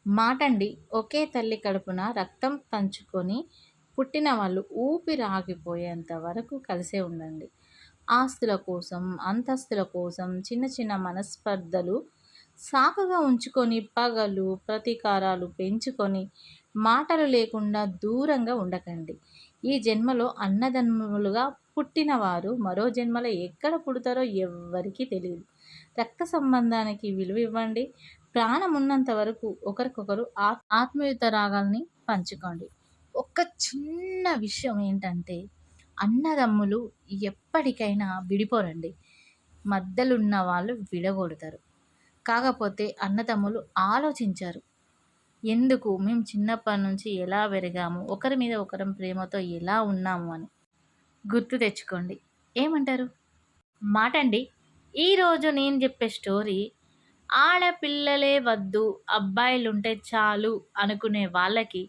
మాటండి. ఒకే తల్లి కడుపున రక్తం పంచుకొని పుట్టిన వాళ్ళు ఊపిరి ఆగిపోయేంత వరకు కలిసే ఉండండి. ఆస్తుల కోసం, అంతస్తుల కోసం చిన్న చిన్న మనస్పర్ధలు సాకుగా ఉంచుకొని పగలు, ప్రతీకారాలు పెంచుకొని మాటలు లేకుండా దూరంగా ఉండకండి. ఈ జన్మలో అన్నదమ్ములుగా పుట్టినవారు మరో జన్మలో ఎక్కడ పుడతారో ఎవ్వరికీ తెలీదు. రక్త సంబంధానికి విలువ ఇవ్వండి. ప్రాణం ఉన్నంత వరకు ఒకరికొకరు ఆత్మీయత రాగాల్ని పంచుకోండి. ఒక చిన్న విషయం ఏంటంటే, అన్నదమ్ములు ఎప్పటికైనా విడిపోరండి. మధ్యలున్న వాళ్ళు విడగొడతారు. కాకపోతే అన్నదమ్ములు ఆలోచించరు. ఎందుకు మేము చిన్నప్పటి నుంచి ఎలా పెరిగాము, ఒకరి మీద ఒకరం ప్రేమతో ఎలా ఉన్నాము అని గుర్తు తెచ్చుకోండి. ఏమంటారు? మాటండి. ఈరోజు నేను చెప్పే స్టోరీ ఆడపిల్లలే వద్దు, అబ్బాయిలుంటే చాలు అనుకునే వాళ్ళకి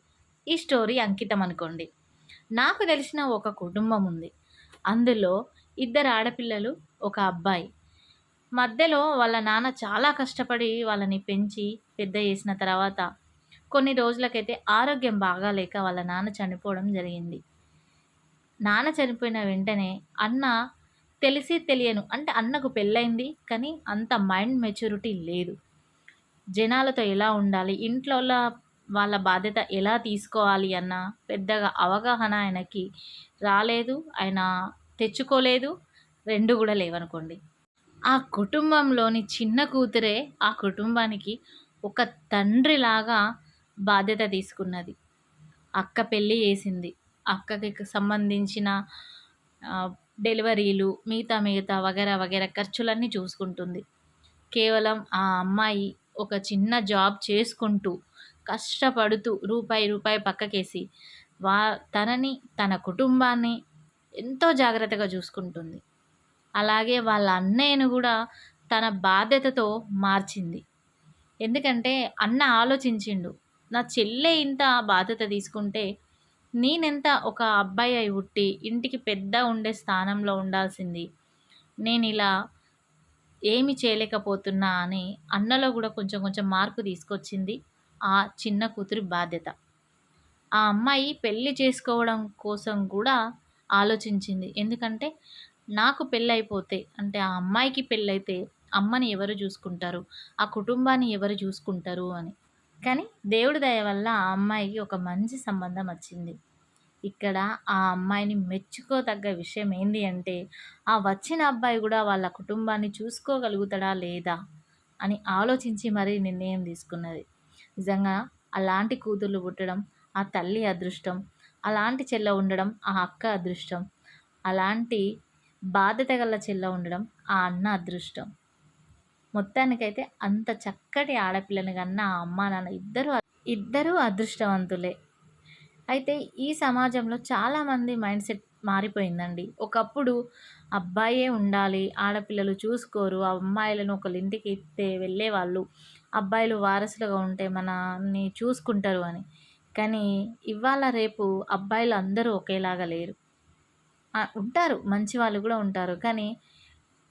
ఈ స్టోరీ అంకితం అనుకోండి. నాకు తెలిసిన ఒక కుటుంబం ఉంది. అందులో 2 ఆడపిల్లలు, 1 అబ్బాయి. మధ్యలో వాళ్ళ నాన్న చాలా కష్టపడి వాళ్ళని పెంచి పెద్ద చేసిన తర్వాత కొన్ని రోజులకైతే ఆరోగ్యం బాగాలేక వాళ్ళ నాన్న చనిపోవడం జరిగింది. నాన్న చనిపోయిన వెంటనే అన్న తెలిసి తెలియను అంటే అన్నకు పెళ్ళయింది. కానీ అంత మైండ్ మెచ్యూరిటీ లేదు. జనాలతో ఎలా ఉండాలి, ఇంట్లోల వాళ్ళ బాధ్యత ఎలా తీసుకోవాలి అన్న పెద్దగా అవగాహన ఆయనకి రాలేదు. ఆయన తెచ్చుకోలేదు. 2 కూడా లేవనుకోండి. ఆ కుటుంబంలోని చిన్న కూతురే ఆ కుటుంబానికి ఒక తండ్రిలాగా బాధ్యత తీసుకున్నది. అక్క పెళ్ళి చేసింది. అక్కకి సంబంధించిన డెలివరీలు మిగతా మిగతా వగైరా వగైరా ఖర్చులన్నీ చూసుకుంటుంది. కేవలం ఆ అమ్మాయి ఒక చిన్న జాబ్ చేసుకుంటూ కష్టపడుతూ రూపాయి రూపాయి పక్కకేసి తనని తన కుటుంబాన్ని ఎంతో జాగ్రత్తగా చూసుకుంటుంది. అలాగే వాళ్ళ అన్నయ్యను కూడా తన బాధ్యతతో మార్చింది. ఎందుకంటే అన్న ఆలోచించిండు, నా చెల్లె ఇంత బాధ్యత తీసుకుంటే నేనెంత ఒక అబ్బాయి అయి పుట్టి ఇంటికి పెద్ద ఉండే స్థానంలో ఉండాల్సింది, నేను ఇలా ఏమి చేయలేకపోతున్నా అని అన్నలో కూడా కొంచెం కొంచెం మార్పు తీసుకొచ్చింది ఆ చిన్న కూతురి బాధ్యత. ఆ అమ్మాయి పెళ్లి చేసుకోవడం కోసం కూడా ఆలోచించింది. ఎందుకంటే నాకు పెళ్ళైపోతే అంటే ఆ అమ్మాయికి పెళ్ళైతే అమ్మని ఎవరు చూసుకుంటారు, ఆ కుటుంబాన్ని ఎవరు చూసుకుంటారు అని. కానీ దేవుడి దయ వల్ల ఆ అమ్మాయికి ఒక మంచి సంబంధం వచ్చింది. ఇక్కడ ఆ అమ్మాయిని మెచ్చుకోదగ్గ విషయం ఏంది అంటే, ఆ వచ్చిన అబ్బాయి కూడా వాళ్ళ కుటుంబాన్ని చూసుకోగలుగుతాడా లేదా అని ఆలోచించి మరీ నిర్ణయం తీసుకున్నది. నిజంగా అలాంటి కూతుర్లు పుట్టడం ఆ తల్లి అదృష్టం. అలాంటి చెల్ల ఉండడం ఆ అక్క అదృష్టం. అలాంటి బాధ్యత గల చెల్ల ఉండడం ఆ అన్న అదృష్టం. మొత్తానికైతే అంత చక్కటి ఆడపిల్లని కన్న ఆ అమ్మ నాన్న ఇద్దరూ అదృష్టవంతులే. అయితే ఈ సమాజంలో చాలామంది మైండ్ సెట్ మారిపోయిందండి. ఒకప్పుడు అబ్బాయే ఉండాలి, ఆడపిల్లలు చూసుకోరు, అమ్మాయిలను ఒకళ్ళ ఇంటికి ఇస్తే వెళ్ళేవాళ్ళు, అబ్బాయిలు వారసులుగా ఉంటే మనల్ని చూసుకుంటారు అని. కానీ ఇవాళ రేపు అబ్బాయిలు అందరూ ఒకేలాగా లేరు. ఉంటారు, మంచి వాళ్ళు కూడా ఉంటారు. కానీ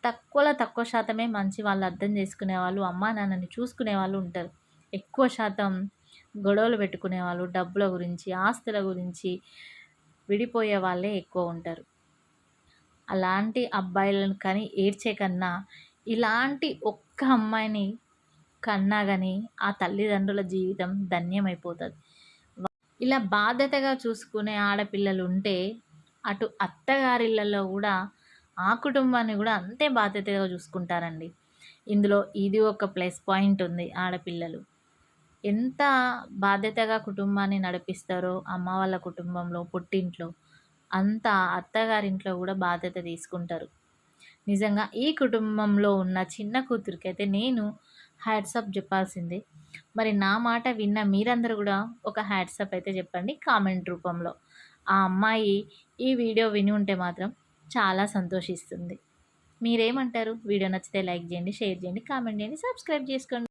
తక్కువ శాతమే మంచి వాళ్ళు, అర్థం చేసుకునేవాళ్ళు, అమ్మా నాన్నని చూసుకునేవాళ్ళు ఉంటారు. ఎక్కువ శాతం గొడవలు పెట్టుకునేవాళ్ళు, డబ్బుల గురించి, ఆస్తుల గురించి విడిపోయే వాళ్ళే ఎక్కువ ఉంటారు. అలాంటి అబ్బాయిలను కానీ ఏడ్చే కన్నా ఇలాంటి ఒక్క అమ్మాయిని కన్నా కానీ ఆ తల్లిదండ్రుల జీవితం ధన్యమైపోతుంది. ఇలా బాధ్యతగా చూసుకునే ఆడపిల్లలు ఉంటే అటు అత్తగారిళ్ళలో కూడా ఆ కుటుంబాన్ని కూడా అంతే బాధ్యతగా చూసుకుంటారండి. ఇందులో ఇది ఒక ప్లస్ పాయింట్ ఉంది. ఆడపిల్లలు ఎంత బాధ్యతగా కుటుంబాన్ని నడిపిస్తారో అమ్మ వాళ్ళ కుటుంబంలో పుట్టింట్లో, అంత అత్తగారింట్లో కూడా బాధ్యత తీసుకుంటారు. నిజంగా ఈ కుటుంబంలో ఉన్న చిన్న కూతురికైతే నేను హ్యాట్సప్ చెప్పాల్సిందే. మరి నా మాట విన్న మీరందరూ కూడా ఒక హ్యాట్సప్ అయితే చెప్పండి కామెంట్ రూపంలో. ఆ అమ్మాయి ఈ వీడియో విని ఉంటే మాత్రం చాలా సంతోషిస్తుంది. మీరేమంటారు? వీడియో నచ్చితే లైక్ చేయండి, షేర్ చేయండి, కామెంట్ చేయండి, సబ్స్క్రైబ్ చేసుకోండి.